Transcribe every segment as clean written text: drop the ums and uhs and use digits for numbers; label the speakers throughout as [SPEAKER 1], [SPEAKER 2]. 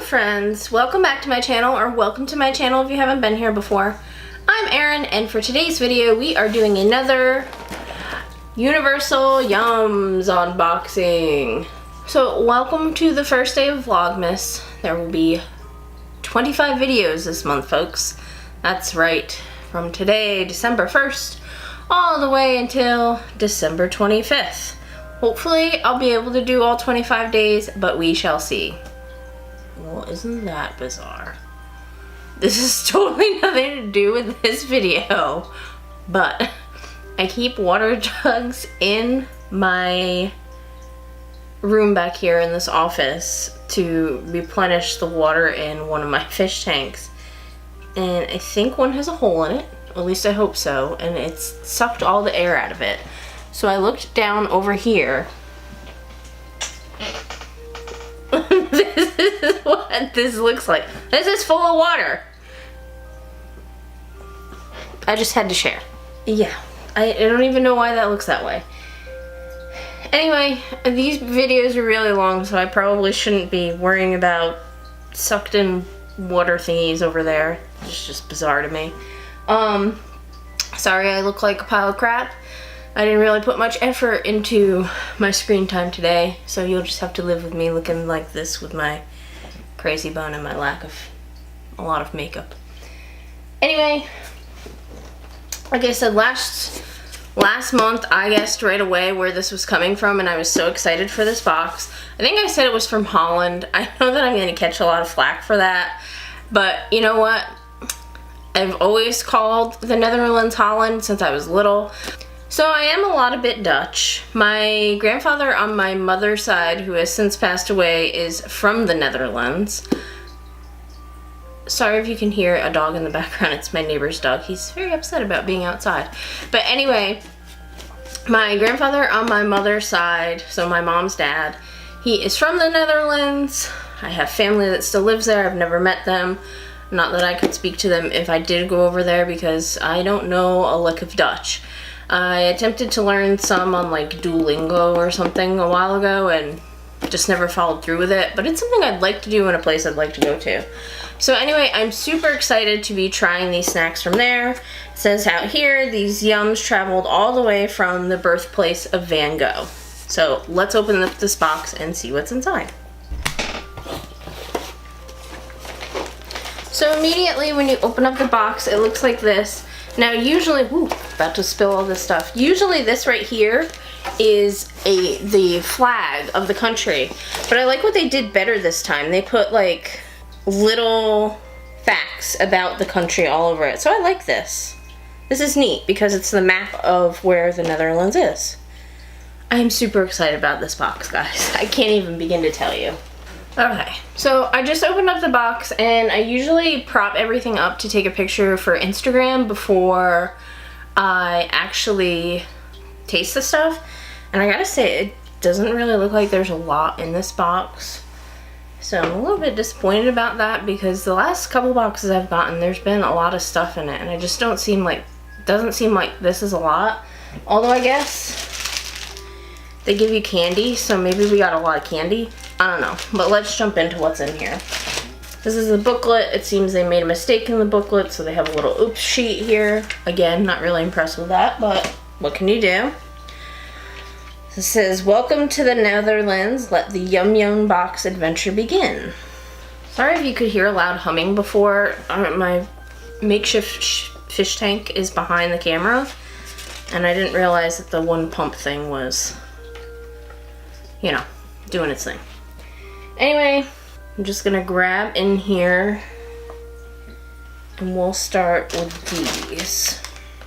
[SPEAKER 1] friends, welcome back to my channel, or welcome to my channel if you haven't been here before. I'm Erin, and for today's video we are doing another Universal Yums unboxing. So welcome to the first day of Vlogmas. There will be 25 videos this month, folks. That's right, from today, December 1st, all the way until December 25th. Hopefully I'll be able to do all 25 days, but we shall see. Well, isn't that bizarre? This is totally nothing to do with this video, but I keep water jugs in my room back here in this office to replenish the water in one of my fish tanks. And I think one has a hole in it, at least I hope so, and it's sucked all the air out of it. So I looked down over here. This is what this looks like. This is full of water. I just had to share. Yeah, I don't even know why that looks that way. Anyway, these videos are really long, so I probably shouldn't be worrying about sucked in water thingies over there. It's just bizarre to me. Sorry I look like a pile of crap. I didn't really put much effort into my screen time today, so you'll just have to live with me looking like this with my crazy bun and my lack of a lot of makeup. Anyway, like I said, last month I guessed right away where this was coming from, and I was so excited for this box. I think I said it was from Holland. I know that I'm going to catch a lot of flack for that, but you know what? I've always called the Netherlands Holland since I was little. So I am a bit Dutch. My grandfather on my mother's side, who has since passed away, is from the Netherlands. Sorry if you can hear a dog in the background. It's my neighbor's dog. He's very upset about being outside. But anyway, my grandfather on my mother's side, so my mom's dad, he is from the Netherlands. I have family that still lives there. I've never met them. Not that I could speak to them if I did go over there, because I don't know a lick of Dutch. I attempted to learn some on like Duolingo or something a while ago and just never followed through with it, but it's something I'd like to do in a place I'd like to go to. So anyway, I'm super excited to be trying these snacks from there. It says out here, these yums traveled all the way from the birthplace of Van Gogh. So let's open up this box and see what's inside. So immediately when you open up the box, it looks like this. Now usually, about to spill all this stuff. Usually this right here is the flag of the country, but I like what they did better this time. They put like little facts about the country all over it. So I like this. This is neat because it's the map of where the Netherlands is. I am super excited about this box, guys. I can't even begin to tell you. Okay, so I just opened up the box, and I usually prop everything up to take a picture for Instagram before I actually taste the stuff. And I gotta say, it doesn't really look like there's a lot in this box. So I'm a little bit disappointed about that, because the last couple boxes I've gotten, there's been a lot of stuff in it, and it just doesn't seem like this is a lot. Although I guess they give you candy, so maybe we got a lot of candy. I don't know, but let's jump into what's in here. This is the booklet. It seems they made a mistake in the booklet, so they have a little oops sheet here. Again, not really impressed with that, but what can you do? It says, "Welcome to the Netherlands. Let the Yum Yum box adventure begin." Sorry if you could hear a loud humming before. My makeshift fish tank is behind the camera, and I didn't realize that the one pump thing was, you know, doing its thing. Anyway, I'm just gonna grab in here and we'll start with these.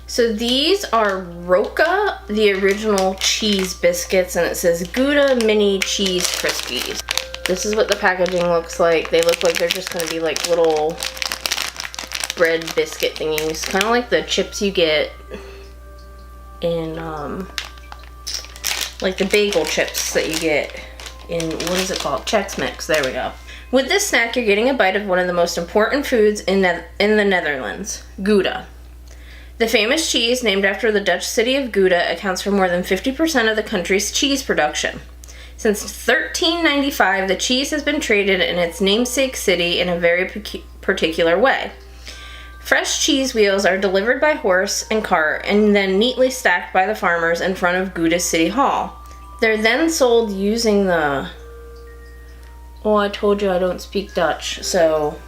[SPEAKER 1] So these are Roca, the original cheese biscuits, and it says Gouda Mini Cheese Krispies. This is what the packaging looks like. They look like they're just gonna be like little bread biscuit thingies, kind of like the chips you get in like the bagel chips that you get in, what is it called? Chex Mix. There we go. With this snack, you're getting a bite of one of the most important foods in the Netherlands, Gouda. The famous cheese, named after the Dutch city of Gouda, accounts for more than 50% of the country's cheese production. Since 1395, the cheese has been traded in its namesake city in a very particular way. Fresh cheese wheels are delivered by horse and cart and then neatly stacked by the farmers in front of Gouda City Hall. They're then sold using the... Oh, I told you I don't speak Dutch, so...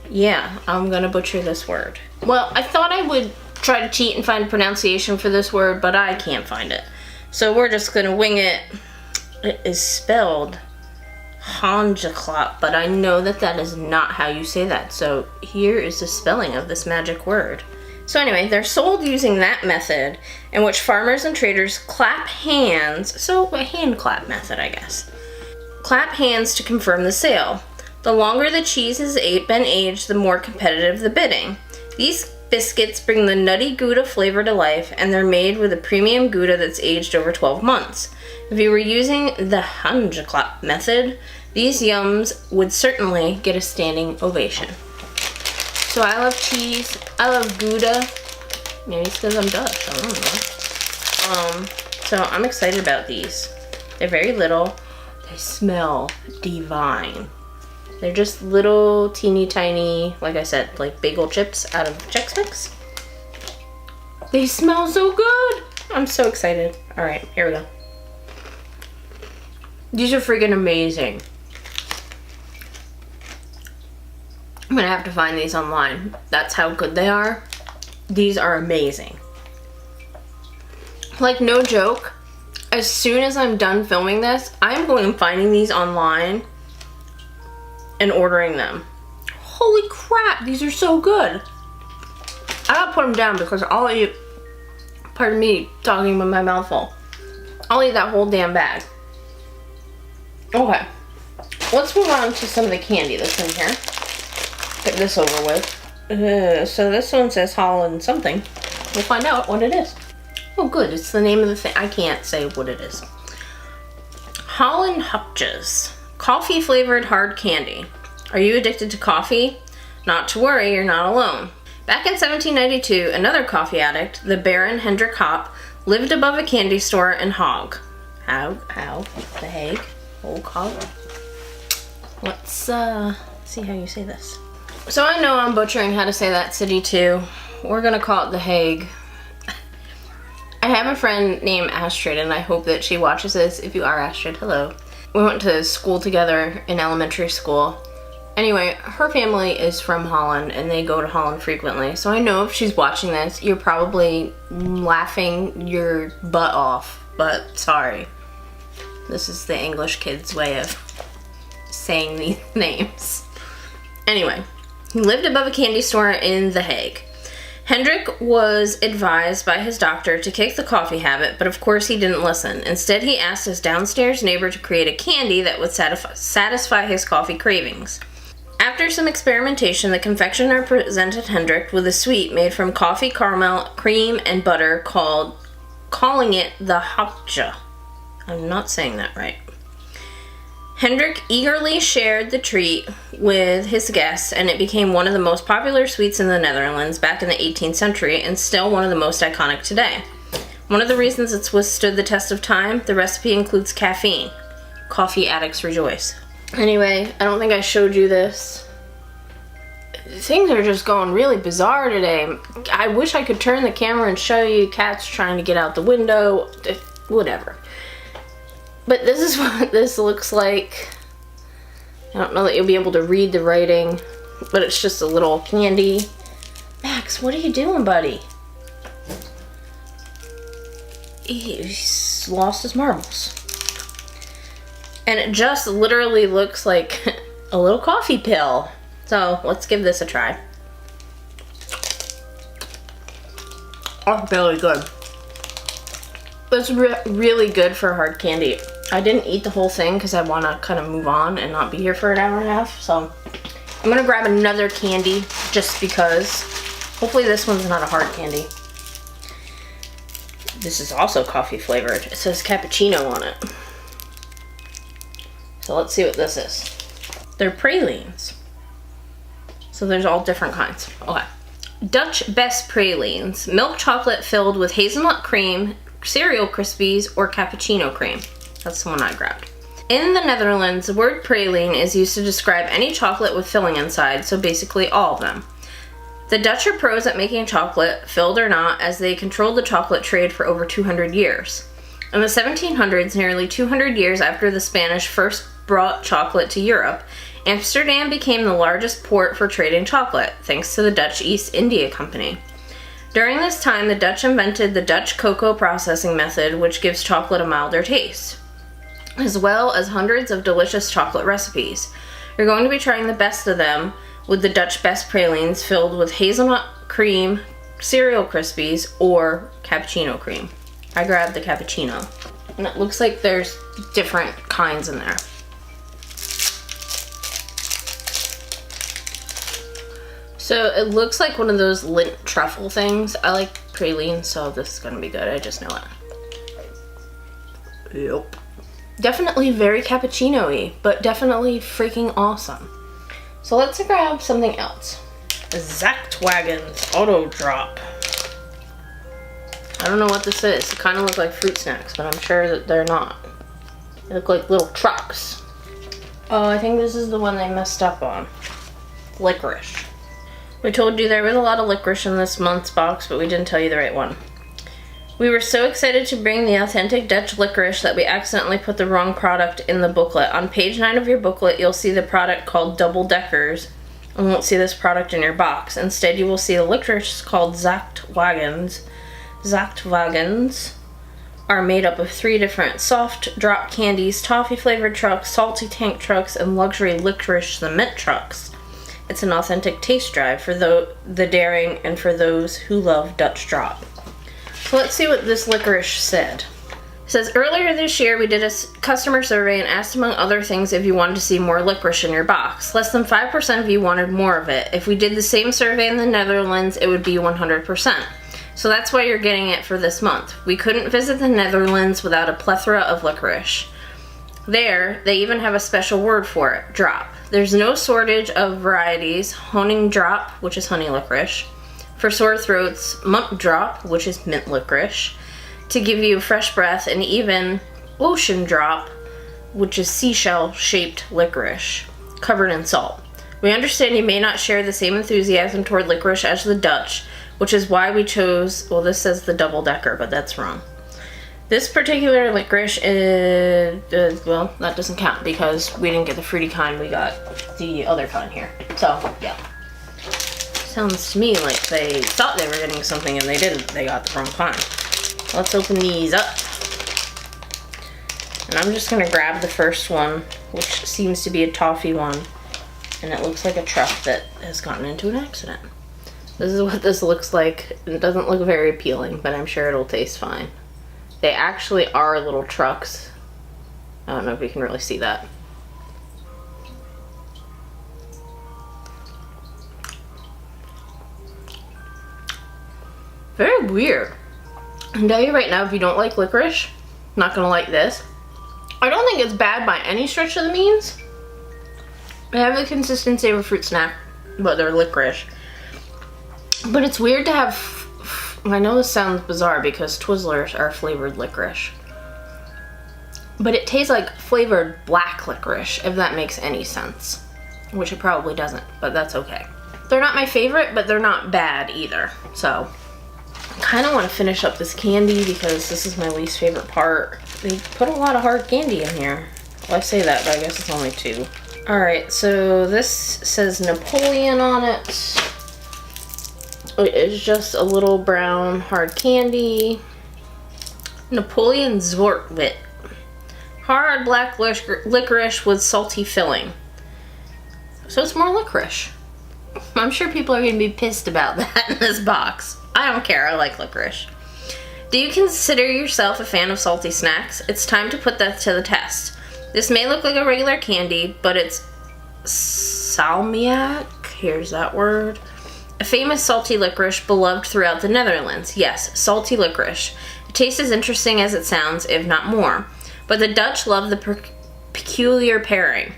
[SPEAKER 1] Yeah, I'm gonna butcher this word. Well, I thought I would try to cheat and find a pronunciation for this word, but I can't find it. So we're just gonna wing it. It is spelled Hanjeklap, but I know that that is not how you say that. So here is the spelling of this magic word. So anyway, they're sold using that method in which farmers and traders clap hands. So a hand clap method, I guess. Clap hands to confirm the sale. The longer the cheese has been aged, the more competitive the bidding. These biscuits bring the nutty Gouda flavor to life, and they're made with a premium Gouda that's aged over 12 months. If you were using the Hanjeklap method, these yums would certainly get a standing ovation. So I love cheese. I love Gouda. Maybe it's because I'm Dutch. I don't know. So I'm excited about these. They're very little. They smell divine. They're just little teeny tiny, like I said, like bagel chips out of Chex Mix. They smell so good. I'm so excited. All right, here we go. These are freaking amazing. I'm gonna have to find these online. That's how good they are. These are amazing. Like, no joke, as soon as I'm done filming this, I'm going and finding these online and ordering them. Holy crap, these are so good. I gotta put them down because I'll eat, pardon me talking with my mouth full, I'll eat that whole damn bag. Okay, let's move on to some of the candy that's in here. Get this over with. So this one says Holland something. We'll find out what it is. Oh good, it's the name of the thing. I can't say what it is. Holland Hupjes. Coffee flavored hard candy. Are you addicted to coffee? Not to worry, you're not alone. Back in 1792, another coffee addict, the Baron Hendrik Hopp, lived above a candy store in Haag. The Hague? Old Haag? Let's see how you say this. So I know I'm butchering how to say that city too. We're gonna call it The Hague. I have a friend named Astrid, and I hope that she watches this. If you are Astrid, hello. We went to school together in elementary school. Anyway, her family is from Holland, and they go to Holland frequently. So I know if she's watching this, you're probably laughing your butt off, but sorry. This is the English kids' way of saying these names. Anyway, he lived above a candy store in The Hague. Hendrik was advised by his doctor to kick the coffee habit, but of course he didn't listen. Instead, he asked his downstairs neighbor to create a candy that would satisfy his coffee cravings. After some experimentation, the confectioner presented Hendrik with a sweet made from coffee, caramel, cream, and butter calling it the Hapje. I'm not saying that right. Hendrik eagerly shared the treat with his guests, and it became one of the most popular sweets in the Netherlands back in the 18th century, and still one of the most iconic today. One of the reasons it's withstood the test of time, the recipe includes caffeine. Coffee addicts rejoice. Anyway, I don't think I showed you this. Things are just going really bizarre today. I wish I could turn the camera and show you cats trying to get out the window. Whatever. But this is what this looks like. I don't know that you'll be able to read the writing, but it's just a little candy. Max, what are you doing, buddy? He's lost his marbles. And it just literally looks like a little coffee pill. So let's give this a try. Oh, really good. It's really good for hard candy. I didn't eat the whole thing because I want to kind of move on and not be here for an hour and a half. So I'm going to grab another candy just because. Hopefully this one's not a hard candy. This is also coffee flavored. It says cappuccino on it. So let's see what this is. They're pralines. So there's all different kinds. Okay. Dutch Best Pralines. Milk chocolate filled with hazelnut cream, cereal Krispies, or cappuccino cream. That's the one I grabbed. In the Netherlands, the word praline is used to describe any chocolate with filling inside, so basically all of them. The Dutch are pros at making chocolate, filled or not, as they controlled the chocolate trade for over 200 years. In the 1700s, nearly 200 years after the Spanish first brought chocolate to Europe, Amsterdam became the largest port for trading chocolate, thanks to the Dutch East India Company. During this time, the Dutch invented the Dutch cocoa processing method, which gives chocolate a milder taste, as well as hundreds of delicious chocolate recipes. You're going to be trying the best of them with the Dutch Best pralines filled with hazelnut cream, cereal crispies, or cappuccino cream. I grabbed the cappuccino, and it looks like there's different kinds in there. So it looks like one of those Lindt truffle things. I like pralines, so this is gonna be good. I just know it. Yep. Definitely very cappuccino-y, but definitely freaking awesome. So let's grab something else. Zachtwagens Auto Drop. I don't know what this is. It kind of look like fruit snacks, but I'm sure that they're not. They look like little trucks. Oh, I think this is the one they messed up on. Licorice. We told you there was a lot of licorice in this month's box, but we didn't tell you the right one. We were so excited to bring the authentic Dutch licorice that we accidentally put the wrong product in the booklet. On page 9 of your booklet, you'll see the product called Double Deckers, and won't see this product in your box. Instead, you will see the licorice called Zachtwagens. Zachtwagens are made up of 3 different soft drop candies, toffee-flavored trucks, salty tank trucks, and luxury licorice cement trucks. It's an authentic taste drive for the daring and for those who love Dutch drop. So let's see what this licorice said. It says, earlier this year we did a customer survey and asked among other things if you wanted to see more licorice in your box. Less than 5% of you wanted more of it. If we did the same survey in the Netherlands, it would be 100%. So that's why you're getting it for this month. We couldn't visit the Netherlands without a plethora of licorice. There, they even have a special word for it, drop. There's no shortage of varieties. Honing drop, which is honey licorice. For sore throats, munt drop, which is mint licorice, to give you fresh breath, and even ocean drop, which is seashell-shaped licorice, covered in salt. We understand you may not share the same enthusiasm toward licorice as the Dutch, which is why we chose, well, this says the double decker, but that's wrong. This particular licorice is, well, that doesn't count because we didn't get the fruity kind, we got the other kind here. So, yeah. Sounds to me like they thought they were getting something and they didn't. They got the wrong kind. Let's open these up. And I'm just gonna grab the first one, which seems to be a toffee one. And it looks like a truck that has gotten into an accident. This is what this looks like. It doesn't look very appealing, but I'm sure it'll taste fine. They actually are little trucks. I don't know if you can really see that. Very weird. I can tell you right now, if you don't like licorice, not gonna like this. I don't think it's bad by any stretch of the means. They have the consistency of a fruit snack, but they're licorice. But it's weird to have, I know this sounds bizarre because Twizzlers are flavored licorice. But it tastes like flavored black licorice, if that makes any sense. Which it probably doesn't, but that's okay. They're not my favorite, but they're not bad either. So, I kind of want to finish up this candy because this is my least favorite part. They put a lot of hard candy in here. Well, I say that, but I guess it's only 2. Alright, so this says Napoleon on it. It's just a little brown hard candy. Napoleon Zwartwit. Hard black licorice with salty filling. So it's more licorice. I'm sure people are going to be pissed about that in this box. I don't care, I like licorice. Do you consider yourself a fan of salty snacks? It's time to put that to the test. This may look like a regular candy, but it's salmiak, here's that word. A famous salty licorice beloved throughout the Netherlands. Yes, salty licorice. It tastes as interesting as it sounds, if not more. But the Dutch love the peculiar pairing.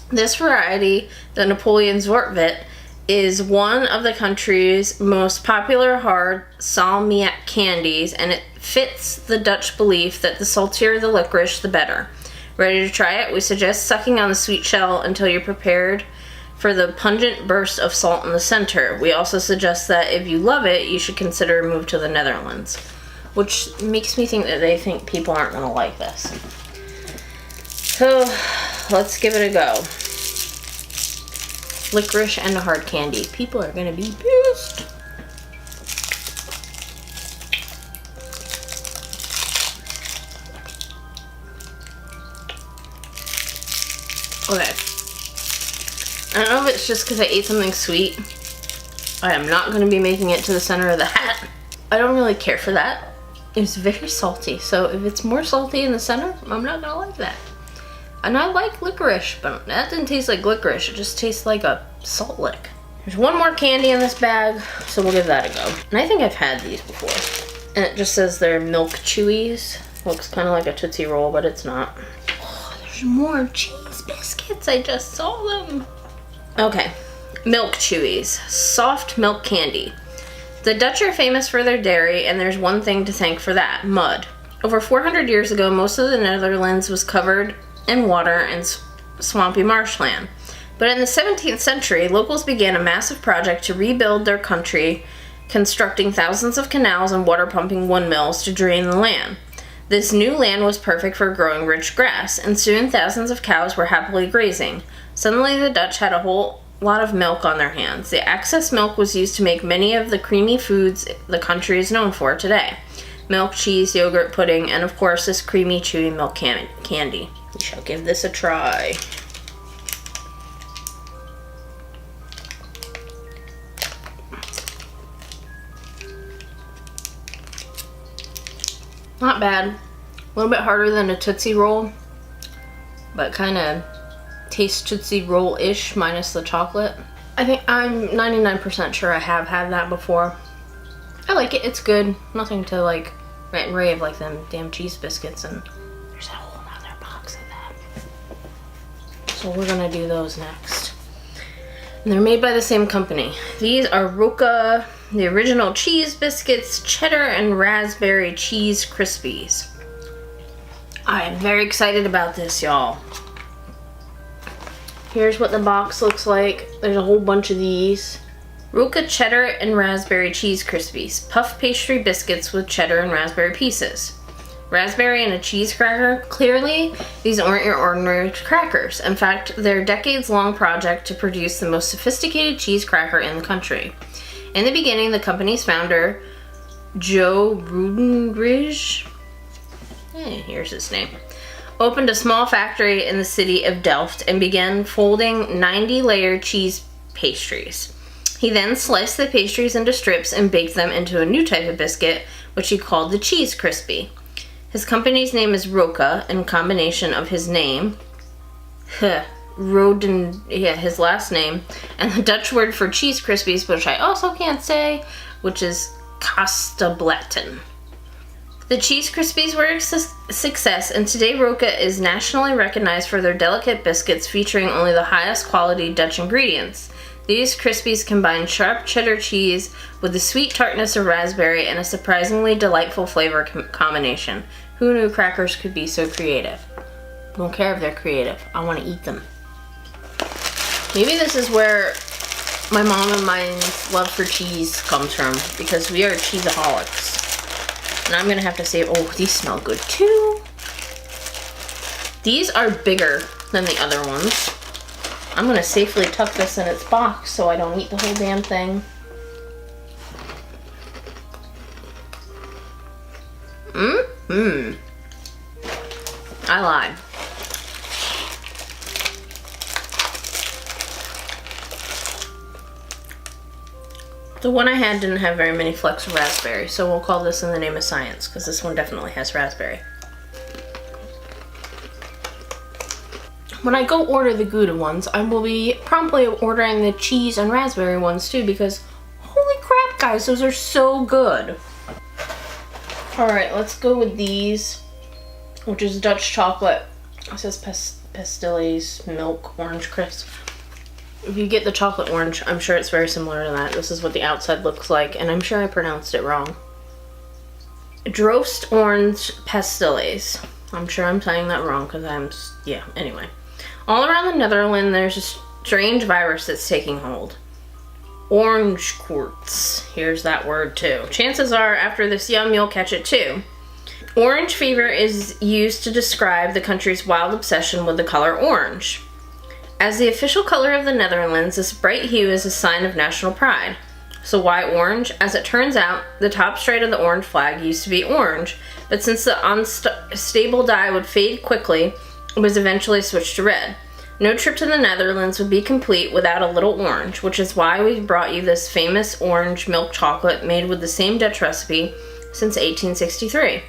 [SPEAKER 1] This variety, the Napoleon Zwartwit, is one of the country's most popular hard salmiak candies, and it fits the Dutch belief that the saltier the licorice, the better. Ready to try it? We suggest sucking on the sweet shell until you're prepared for the pungent burst of salt in the center. We also suggest that if you love it, you should consider a move to the Netherlands, which makes me think that they think people aren't going to like this. So let's give it a go. Licorice and hard candy. People are going to be pissed. Okay. I don't know if it's just because I ate something sweet. I am not going to be making it to the center of the hat. I don't really care for that. It's very salty, so if it's more salty in the center, I'm not going to like that. And I like licorice, but that didn't taste like licorice. It just tastes like a salt lick. There's one more candy in this bag, so we'll give that a go. And I think I've had these before. And it just says they're milk chewies. Looks kind of like a Tootsie Roll, but it's not. Oh, there's more cheese biscuits. I just saw them. Okay, milk chewies. Soft milk candy. The Dutch are famous for their dairy, and there's one thing to thank for that: mud. Over 400 years ago, most of the Netherlands was covered in water and swampy marshland. But in the 17th century, locals began a massive project to rebuild their country, constructing thousands of canals and water pumping windmills to drain the land. This new land was perfect for growing rich grass, and soon thousands of cows were happily grazing. Suddenly, the Dutch had a whole lot of milk on their hands. The excess milk was used to make many of the creamy foods the country is known for today: milk, cheese, yogurt, pudding, and of course this creamy, chewy milk candy. We shall give this a try. Not bad. A little bit harder than a Tootsie Roll, but kind of tastes Tootsie Roll-ish minus the chocolate. I think I'm 99% sure I have had that before. I like it. It's good. Nothing to like rant and rave like them damn cheese biscuits, and there's a whole nother box of that. So we're gonna do those next. And they're made by the same company. These are Roka, the original cheese biscuits, cheddar and raspberry cheese crispies. I am very excited about this, y'all. Here's what the box looks like. There's a whole bunch of these. Roka cheddar and raspberry cheese crispies. Puff pastry biscuits with cheddar and raspberry pieces. Raspberry and a cheese cracker. Clearly, these aren't your ordinary crackers. In fact, they're a decades-long project to produce the most sophisticated cheese cracker in the country. In the beginning, the company's founder, Joe Rudenrij, here's his name, opened a small factory in the city of Delft and began folding 90-layer cheese pastries. He then sliced the pastries into strips and baked them into a new type of biscuit, which he called the Cheese Crispy. His company's name is Roka, in combination of his name, his last name, and the Dutch word for cheese crispies, which I also can't say, which is Kastabletten. The Cheese Crispies were a success, and today Roka is nationally recognized for their delicate biscuits featuring only the highest quality Dutch ingredients. These Crispies combine sharp cheddar cheese with the sweet tartness of raspberry and a surprisingly delightful flavor combination. Who knew crackers could be so creative? Don't care if they're creative. I want to eat them. Maybe this is where my mom and mine's love for cheese comes from, because we are cheeseaholics. And I'm gonna have to say, oh, these smell good too. These are bigger than the other ones. I'm gonna safely tuck this in its box so I don't eat the whole damn thing. I lied. The one I had didn't have very many flecks of raspberry, so we'll call this in the name of science, because this one definitely has raspberry. When I go order the Gouda ones, I will be promptly ordering the cheese and raspberry ones too, because holy crap guys, those are so good. Alright, let's go with these, which is Dutch chocolate. It says pastilles, milk, orange crisp. If you get the chocolate orange, I'm sure it's very similar to that. This is what the outside looks like, and I'm sure I pronounced it wrong. Drost orange pastilles. I'm sure I'm saying that wrong because yeah, anyway. All around the Netherlands, there's a strange virus that's taking hold. Orange quartz. Here's that word too. Chances are after this yum, you'll catch it too. Orange fever is used to describe the country's wild obsession with the color orange. As the official color of the Netherlands, this bright hue is a sign of national pride. So why orange? As it turns out, the top stripe of the orange flag used to be orange, but since the unstable dye would fade quickly, it was eventually switched to red. No trip to the Netherlands would be complete without a little orange, which is why we've brought you this famous orange milk chocolate made with the same Dutch recipe since 1863.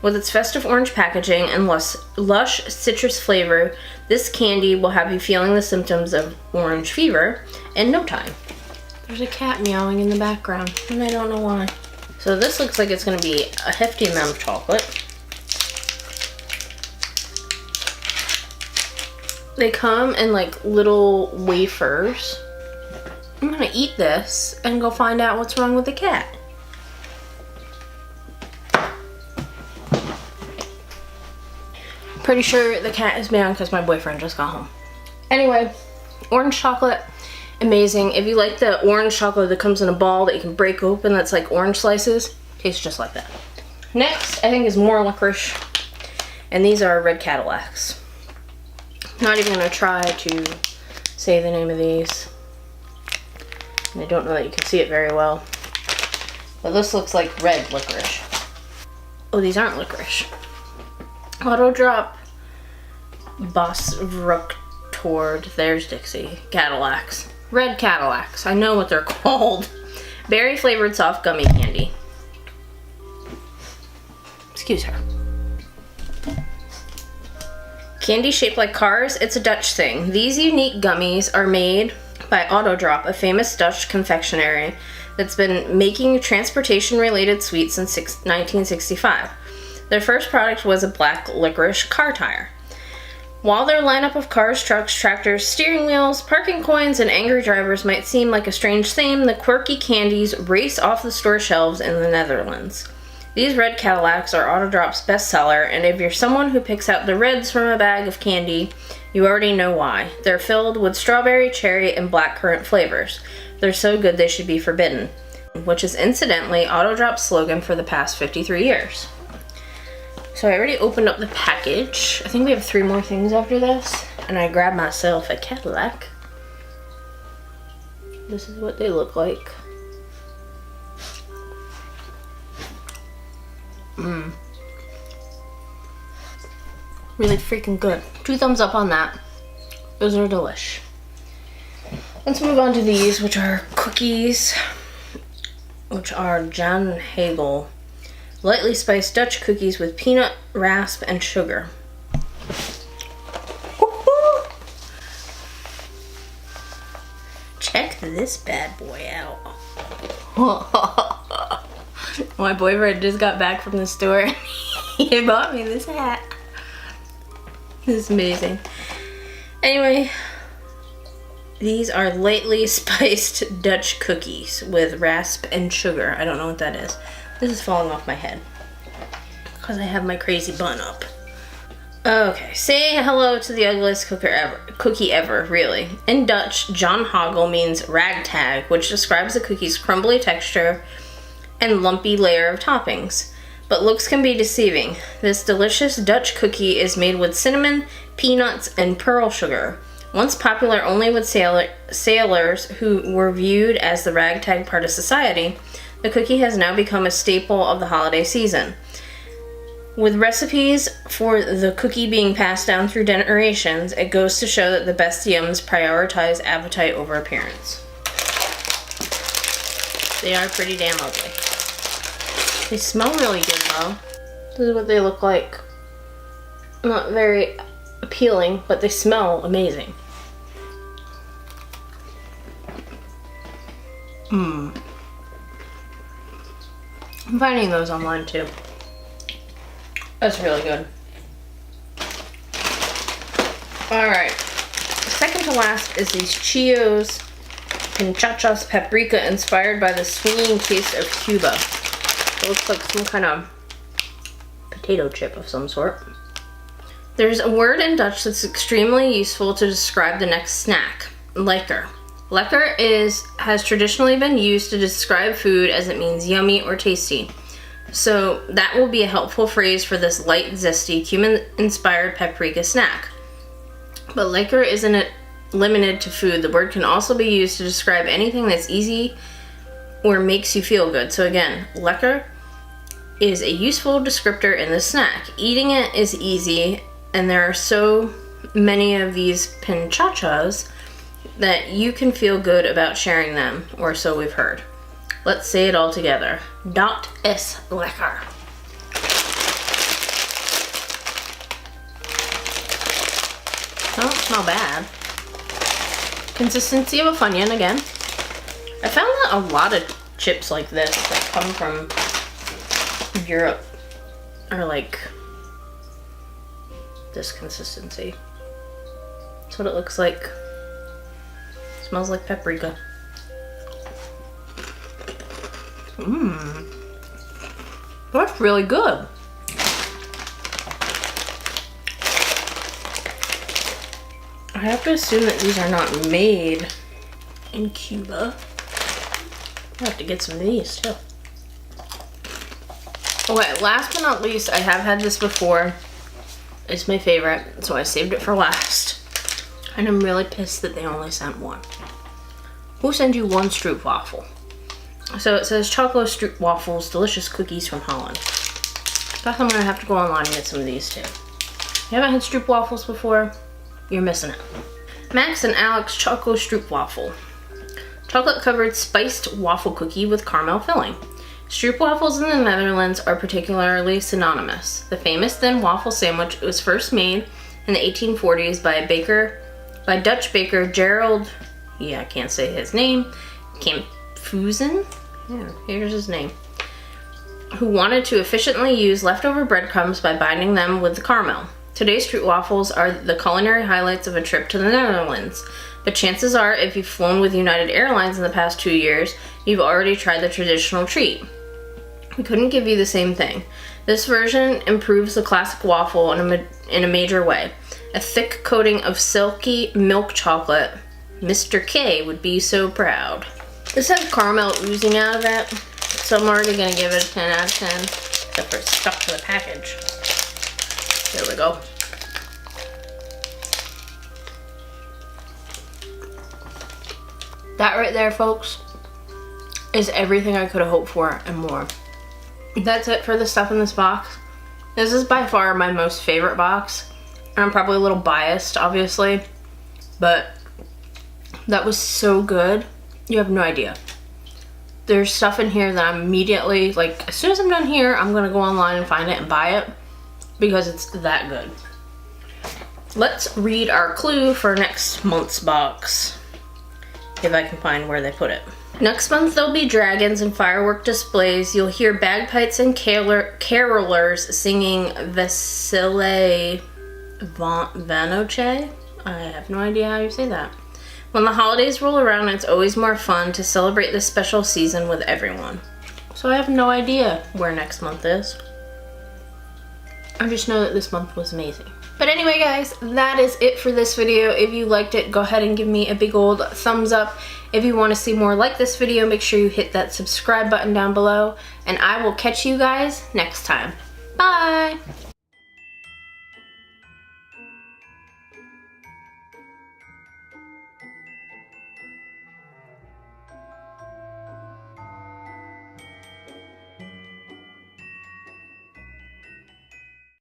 [SPEAKER 1] With its festive orange packaging and lush citrus flavor, this candy will have you feeling the symptoms of orange fever in no time. There's a cat meowing in the background, and I don't know why. So this looks like it's going to be a hefty amount of chocolate. They come in like little wafers. I'm going to eat this and go find out what's wrong with the cat. Pretty sure the cat is meowing because my boyfriend just got home. Anyway, orange chocolate, amazing. If you like the orange chocolate that comes in a ball that you can break open that's like orange slices, tastes just like that. Next, I think is more licorice. And these are red Cadillacs. Not even gonna try to say the name of these. I don't know that you can see it very well. But this looks like red licorice. Oh, these aren't licorice. Auto Drop Boss Toward, there's Dixie, Cadillacs. Red Cadillacs, I know what they're called. Berry flavored soft gummy candy. Excuse her. Candy shaped like cars, it's a Dutch thing. These unique gummies are made by Autodrop, a famous Dutch confectionery that's been making transportation related sweets since 1965. Their first product was a black licorice car tire. While their lineup of cars, trucks, tractors, steering wheels, parking coins, and angry drivers might seem like a strange theme, the quirky candies race off the store shelves in the Netherlands. These red Cadillacs are Autodrop's bestseller, and if you're someone who picks out the reds from a bag of candy, you already know why. They're filled with strawberry, cherry, and blackcurrant flavors. They're so good they should be forbidden, which is incidentally Autodrop's slogan for the past 53 years. So I already opened up the package. I think we have 3 more things after this. And I grabbed myself a Cadillac. This is what they look like. Really freaking good. 2 thumbs up on that. Those are delish. Let's move on to these, which are cookies. Which are Jan Hagel. Lightly spiced Dutch cookies with peanut, rasp, and sugar. Woo-hoo! Check this bad boy out. My boyfriend just got back from the store. He bought me this hat. This is amazing. Anyway, these are lightly spiced Dutch cookies with rasp and sugar. I don't know what that is. This is falling off my head because I have my crazy bun up. Okay, say hello to the ugliest cookie ever, really. In Dutch, Jan Hagel means ragtag, which describes the cookie's crumbly texture and lumpy layer of toppings. But looks can be deceiving. This delicious Dutch cookie is made with cinnamon, peanuts, and pearl sugar. Once popular only with sailors who were viewed as the ragtag part of society, the cookie has now become a staple of the holiday season. With recipes for the cookie being passed down through generations, it goes to show that the best yums prioritize appetite over appearance. They are pretty damn ugly. They smell really good though. This is what they look like. Not very appealing, but they smell amazing. I'm finding those online too. That's really good. Alright. The second to last is these Cheetos Pinchachas Paprika inspired by the swinging taste of Cuba. It looks like some kind of potato chip of some sort. There's a word in Dutch that's extremely useful to describe the next snack, lekker. Lekker has traditionally been used to describe food as it means yummy or tasty. So that will be a helpful phrase for this light, zesty, cumin-inspired paprika snack. But lekker isn't limited to food. The word can also be used to describe anything that's easy or makes you feel good. So again, lekker is a useful descriptor in the snack. Eating it is easy, and there are so many of these pinchachas that you can feel good about sharing them, or so we've heard. Let's say it all together. Dat is lekker. Don't smell bad. Consistency of a Funyun again. I found that a lot of chips like this that come from Europe are like this consistency. That's what it looks like. Smells like paprika. Mmm. That's really good. I have to assume that these are not made in Cuba. I'll have to get some of these too. Okay, last but not least, I have had this before. It's my favorite, so I saved it for last. And I'm really pissed that they only sent one. Who sent you one stroopwafel? So it says chocolate stroopwafels, delicious cookies from Holland. I guess I'm gonna have to go online and get some of these too. You haven't had stroopwafels before? You're missing it. Max and Alex chocolate stroopwafel. Chocolate covered spiced waffle cookie with caramel filling. Stroopwafels in the Netherlands are particularly synonymous. The famous thin waffle sandwich was first made in the 1840s by Dutch baker Gerald, I can't say his name, Kamphuisen? Yeah, here's his name. Who wanted to efficiently use leftover breadcrumbs by binding them with the caramel. Today's stroopwafels are the culinary highlights of a trip to the Netherlands, but chances are if you've flown with United Airlines in the past 2 years, you've already tried the traditional treat. We couldn't give you the same thing. This version improves the classic waffle in a major way. A thick coating of silky milk chocolate. Mr. K would be so proud. This has caramel oozing out of it, so I'm already gonna give it a 10 out of 10, except for it's stuck to the package. There we go. That right there, folks, is everything I could have hoped for and more. That's it for the stuff in this box. This is by far my most favorite box. I'm probably a little biased, obviously, but that was so good. You have no idea. There's stuff in here that I'm immediately, like, as soon as I'm done here, I'm gonna go online and find it and buy it because it's that good. Let's read our clue for next month's box, if I can find where they put it. Next month there'll be dragons and firework displays. You'll hear bagpipes and carolers singing Vesile Vanoche? I have no idea how you say that. When the holidays roll around, it's always more fun to celebrate this special season with everyone. So I have no idea where next month is. I just know that this month was amazing. But anyway, guys, that is it for this video. If you liked it, go ahead and give me a big old thumbs up. If you want to see more like this video, make sure you hit that subscribe button down below. And I will catch you guys next time. Bye!